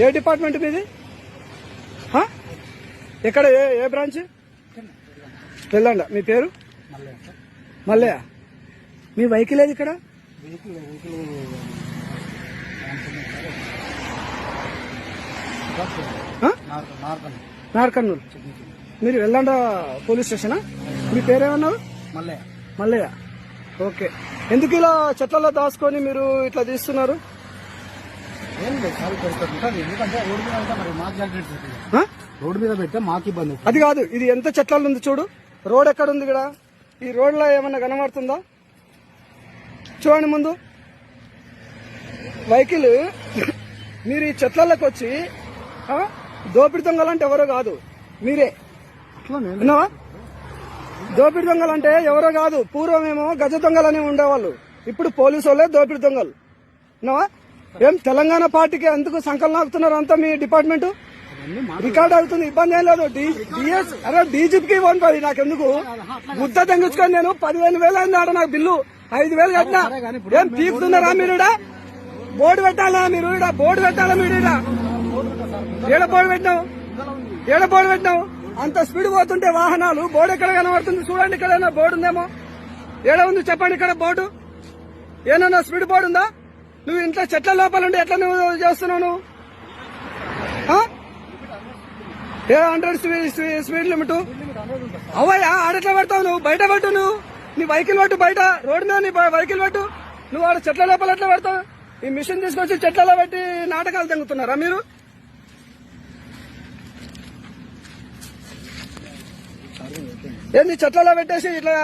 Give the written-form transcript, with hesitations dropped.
ఏ department మీది? ఎక్కడ ఏ branch? వెళ్ళండి. మీ పేరు? మల్లయ్య. మీ వెహికల్ ఏది ఇక్కడ? నార్కర్నూలు. మీరు వెళ్ళండి పోలీస్ స్టేషనా? మీ పేరేమన్నారు? మల్లయ్య. ఓకే. ఎందుకు ఇలా చెట్లలో దాచుకొని మీరు ఇట్లా తీస్తున్నారు? రోడ్డు మీద పెట్టే మాకు ఇబ్బంది. అది కాదు, ఇది ఎంత చెట్లలో ఉంది చూడు. రోడ్ ఎక్కడ ఉంది ఇక్కడ? ఈ రోడ్ లో ఏమన్నా కనబడుతుందా? చూడండి ముందు. వెహికల్ మీరు ఈ చెట్లలోకి వచ్చి దోపిడి దొంగలంటే ఎవరో కాదు, మీరే. విన్నావా? దోపిడి దొంగలంటే ఎవరో కాదు. పూర్వమేమో గజ దొంగలని ఉండేవాళ్ళు, ఇప్పుడు పోలీసు వాళ్ళే దోపిడి దొంగలు. విన్నావా? ఏం తెలంగాణ పార్టీకి ఎందుకు సంకలనం ఆగుతున్నారు అంతా? మీ డిపార్ట్మెంట్ రికార్డ్ అవుతుంది, ఇబ్బంది ఏం లేదు. డిఎస్ అరే డీజీపీకి ఫోన్ పది నాకెందుకు? ముద్ద తెంగించుకొని నేను 15,000 అయింది ఆడ నాకు బిల్లు. 5,000 కట్టినా. ఏం తీస్తున్నారా మీరు? బోర్డు పెట్టాలా మీరు? బోర్డు పెట్టాలా మీరు? ఏడ బోర్డు పెట్టినావు? అంత స్పీడ్ పోతుంటే వాహనాలు, బోర్డు ఎక్కడ కనబడుతుంది? చూడండి, ఇక్కడ బోర్డు ఉందేమో. ఏడ ఉంది చెప్పండి ఇక్కడ బోర్డు? ఏమన్నా స్పీడ్ బోర్డు ఉందా? నువ్వు ఇంట్లో చెట్ల లోపల ఉండి ఎట్లా నువ్వు చేస్తున్నావు? నువ్వు 100 స్పీడ్ లిమిట్ అవయ్యా. ఆడెట్లా పెడతావు నువ్వు? బయట పెట్టు. నువ్వు నీ వెహికల్ పట్టు, బయట రోడ్డు మీద నీ వెహికల్ పట్టు. నువ్వు ఆడ చెట్ల లోపల ఎట్లా పెడతావు? ఈ మిషన్ తీసుకొచ్చి చెట్లలో పెట్టి నాటకాలు తెంగుతున్నారా మీరు? ఏంది చెట్లలో పెట్టేసి ఇట్లా